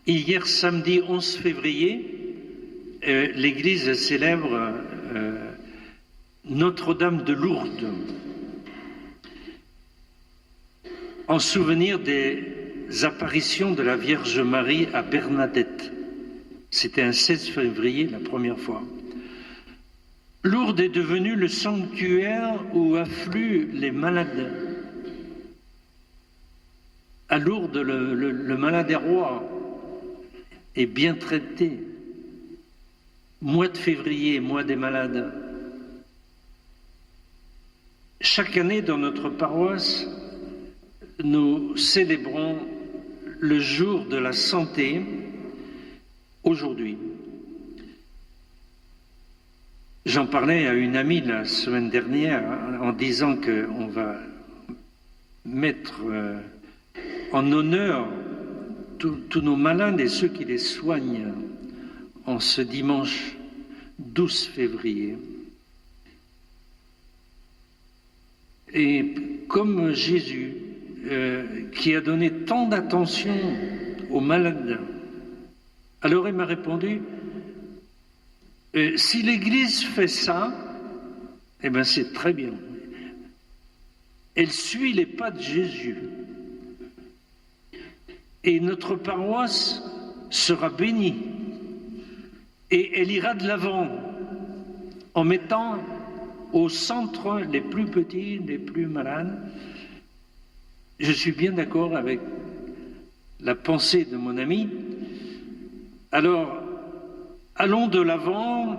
Hier, samedi 11 février, l'Église célèbre Notre-Dame de Lourdes en souvenir des apparitions de la Vierge Marie à Bernadette. C'était un 16 février la première fois. Lourdes est devenu le sanctuaire où affluent les malades. À Lourdes, le malade est roi, est bien traité. Mois de février, mois des malades. Chaque année, dans notre paroisse, nous célébrons le jour de la santé aujourd'hui. J'en parlais à une amie la semaine dernière en disant qu'on va mettre en honneur tous nos malades et ceux qui les soignent en ce dimanche 12 février. Et comme Jésus, qui a donné tant d'attention aux malades, alors il m'a répondu, si l'Église fait ça, eh bien c'est très bien. Elle suit les pas de Jésus. Et notre paroisse sera bénie. Et elle ira de l'avant en mettant au centre les plus petits, les plus malades. Je suis bien d'accord avec la pensée de mon ami. Alors, allons de l'avant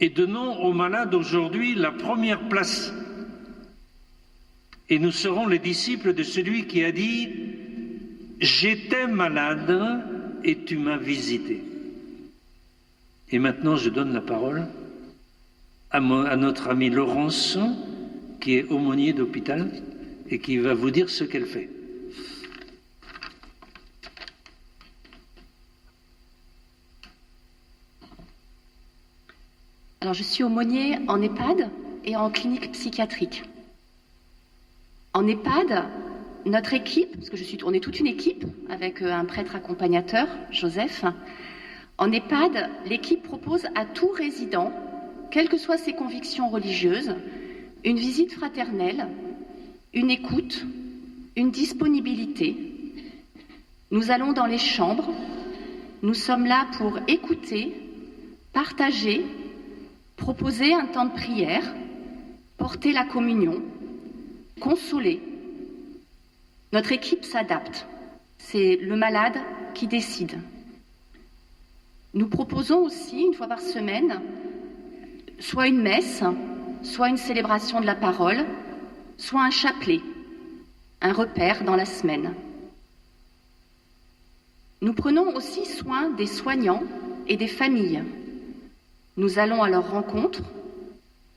et donnons aux malades aujourd'hui la première place. Et nous serons les disciples de celui qui a dit « J'étais malade et tu m'as visité ». Et maintenant, je donne la parole à notre amie Laurence, qui est aumônier d'hôpital et qui va vous dire ce qu'elle fait. Alors, je suis aumônier en EHPAD et en clinique psychiatrique. En EHPAD, notre équipe, parce que on est toute une équipe avec un prêtre accompagnateur, Joseph. En EHPAD, l'équipe propose à tout résident, quelles que soient ses convictions religieuses, une visite fraternelle, une écoute, une disponibilité. Nous allons dans les chambres, nous sommes là pour écouter, partager, proposer un temps de prière, porter la communion, consoler. Notre équipe s'adapte. C'est le malade qui décide. Nous proposons aussi, une fois par semaine, soit une messe, soit une célébration de la parole, soit un chapelet, un repère dans la semaine. Nous prenons aussi soin des soignants et des familles. Nous allons à leur rencontre,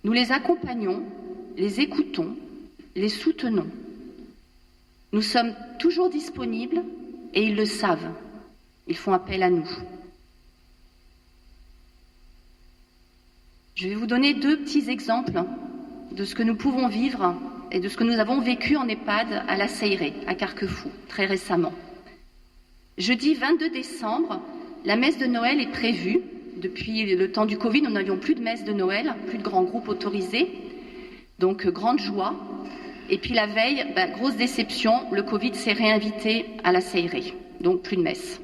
nous les accompagnons, les écoutons, les soutenons. Nous sommes toujours disponibles et ils le savent. Ils font appel à nous. Je vais vous donner 2 petits exemples de ce que nous pouvons vivre et de ce que nous avons vécu en EHPAD à la Seyré, à Carquefou, très récemment. Jeudi 22 décembre, la messe de Noël est prévue. Depuis le temps du Covid, nous n'avions plus de messe de Noël, plus de grands groupes autorisés. Donc, grande joie. Et puis la veille, grosse déception, le Covid s'est réinvité à la Seyré. Donc, plus de messe.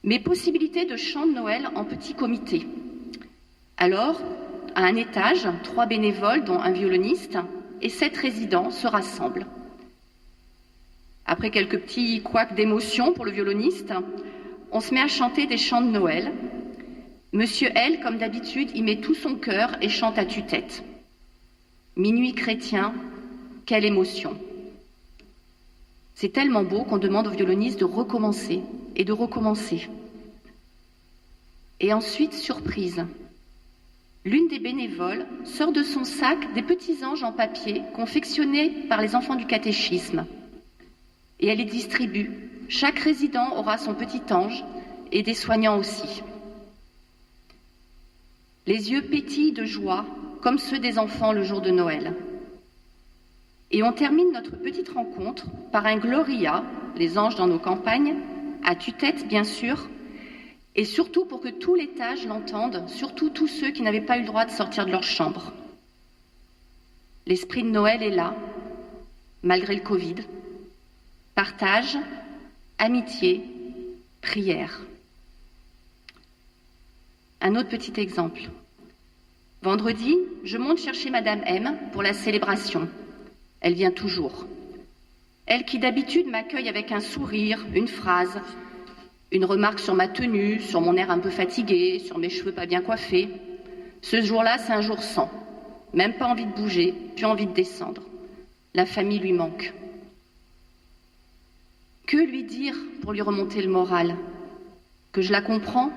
Mais possibilité de chant de Noël en petit comité. Alors, à un étage, 3 bénévoles, dont un violoniste, et 7 résidents se rassemblent. Après quelques petits couacs d'émotion pour le violoniste, on se met à chanter des chants de Noël. Monsieur L, comme d'habitude, y met tout son cœur et chante à tue-tête. Minuit chrétien, quelle émotion! C'est tellement beau qu'on demande au violoniste de recommencer et de recommencer. Et ensuite, surprise. L'une des bénévoles sort de son sac des petits anges en papier confectionnés par les enfants du catéchisme. Et elle les distribue. Chaque résident aura son petit ange et des soignants aussi. Les yeux pétillent de joie, comme ceux des enfants le jour de Noël. Et on termine notre petite rencontre par un Gloria, les anges dans nos campagnes, à tue-tête bien sûr, et surtout pour que tout l'étage l'entende, surtout tous ceux qui n'avaient pas eu le droit de sortir de leur chambre. L'esprit de Noël est là, malgré le Covid. Partage, amitié, prière. Un autre petit exemple. Vendredi, je monte chercher Madame M pour la célébration. Elle vient toujours. Elle qui d'habitude m'accueille avec un sourire, une phrase, une remarque sur ma tenue, sur mon air un peu fatigué, sur mes cheveux pas bien coiffés. Ce jour-là, c'est un jour sans. Même pas envie de bouger, plus envie de descendre. La famille lui manque. Que lui dire pour lui remonter le moral? Que je la comprends?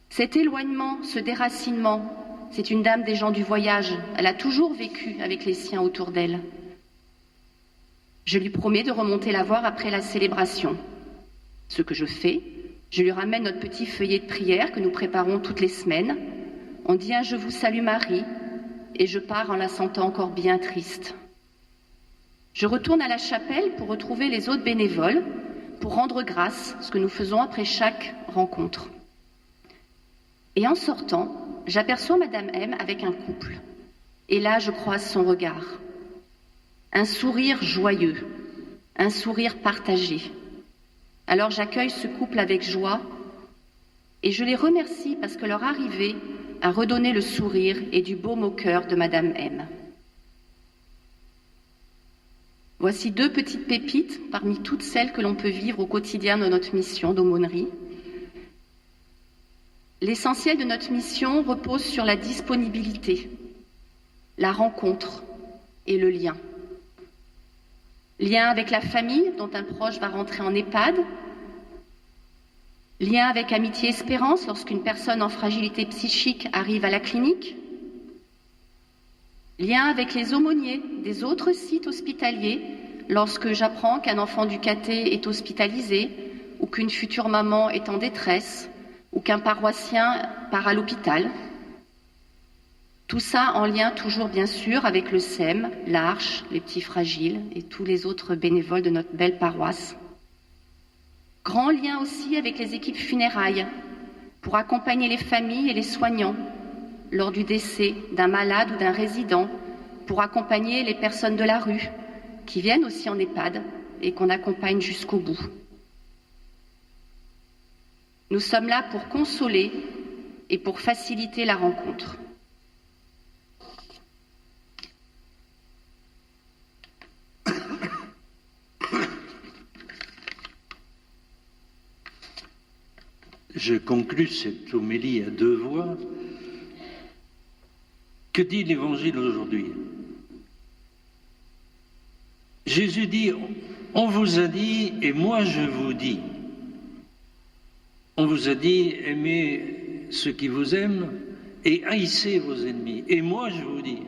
Cet éloignement, ce déracinement, c'est une dame des gens du voyage. Elle a toujours vécu avec les siens autour d'elle. Je lui promets de remonter la voir après la célébration. Ce que je fais, je lui ramène notre petit feuillet de prière que nous préparons toutes les semaines. On dit un « Je vous salue Marie » et je pars en la sentant encore bien triste. Je retourne à la chapelle pour retrouver les autres bénévoles, pour rendre grâce, ce que nous faisons après chaque rencontre. Et en sortant, j'aperçois Madame M avec un couple. Et là, je croise son regard. Un sourire joyeux, un sourire partagé. Alors j'accueille ce couple avec joie et je les remercie parce que leur arrivée a redonné le sourire et du baume au cœur de Madame M. Voici 2 petites pépites parmi toutes celles que l'on peut vivre au quotidien de notre mission d'aumônerie. L'essentiel de notre mission repose sur la disponibilité, la rencontre et le lien. Lien avec la famille dont un proche va rentrer en EHPAD, lien avec Amitié Espérance lorsqu'une personne en fragilité psychique arrive à la clinique, lien avec les aumôniers des autres sites hospitaliers lorsque j'apprends qu'un enfant du caté est hospitalisé ou qu'une future maman est en détresse ou qu'un paroissien part à l'hôpital. Tout ça en lien toujours bien sûr avec le SEM, l'Arche, les petits fragiles et tous les autres bénévoles de notre belle paroisse. Grand lien aussi avec les équipes funérailles pour accompagner les familles et les soignants lors du décès d'un malade ou d'un résident, pour accompagner les personnes de la rue qui viennent aussi en EHPAD et qu'on accompagne jusqu'au bout. Nous sommes là pour consoler et pour faciliter la rencontre. Je conclus cette homélie à 2 voix. Que dit l'Évangile aujourd'hui? Jésus dit, on vous a dit et moi je vous dis. On vous a dit, aimez ceux qui vous aiment et haïssez vos ennemis. Et moi je vous dis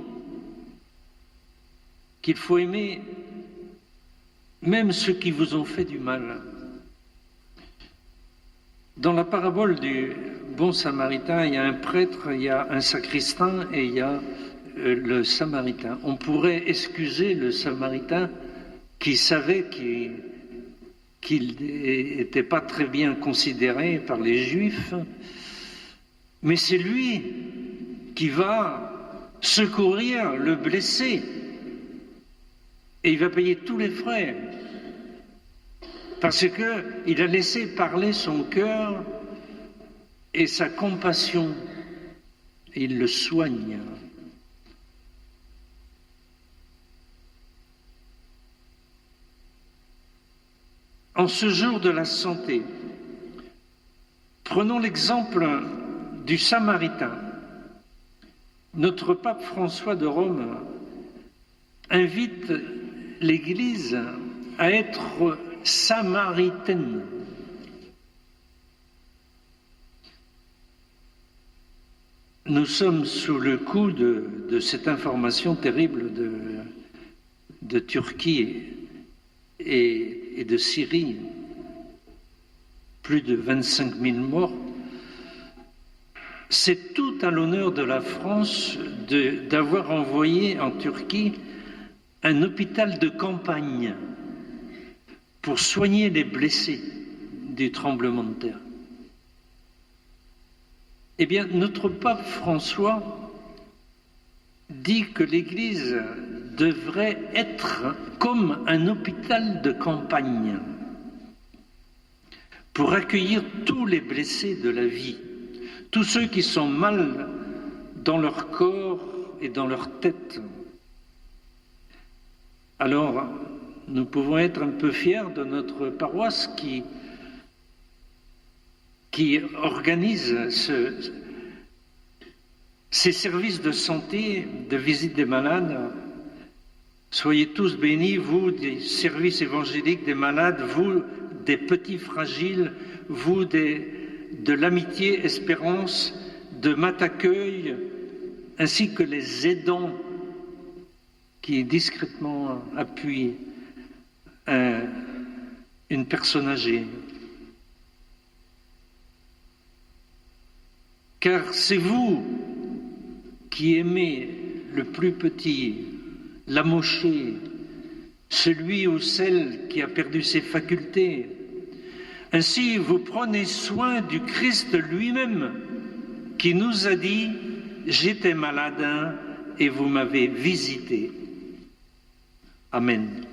qu'il faut aimer même ceux qui vous ont fait du mal. Dans la parabole du bon samaritain, il y a un prêtre, il y a un sacristain et il y a le samaritain. On pourrait excuser le samaritain qui savait qu'il n'était pas très bien considéré par les Juifs, mais c'est lui qui va secourir le blessé et il va payer tous les frais. Parce qu'il a laissé parler son cœur et sa compassion. Et il le soigne. En ce jour de la santé, prenons l'exemple du Samaritain. Notre pape François de Rome invite l'Église à être samaritaine. Nous sommes sous le coup de cette information terrible de Turquie et de Syrie. Plus de 25 000 morts. C'est tout à l'honneur de la France d'avoir envoyé en Turquie un hôpital de campagne pour soigner les blessés. du tremblement de terre. Eh bien, notre pape François dit que l'Église devrait être comme un hôpital de campagne pour accueillir tous les blessés de la vie, tous ceux qui sont mal dans leur corps et dans leur tête. Alors, nous pouvons être un peu fiers de notre paroisse qui organise ces services de santé, de visite des malades. Soyez tous bénis, vous, des services évangéliques des malades, vous, des petits fragiles, vous, de l'amitié Espérance, de Mataccueil, ainsi que les aidants qui discrètement appuient une personne âgée. Car c'est vous qui aimez le plus petit, l'amoché, celui ou celle qui a perdu ses facultés. Ainsi, vous prenez soin du Christ lui-même, qui nous a dit « J'étais malade et vous m'avez visité ». Amen.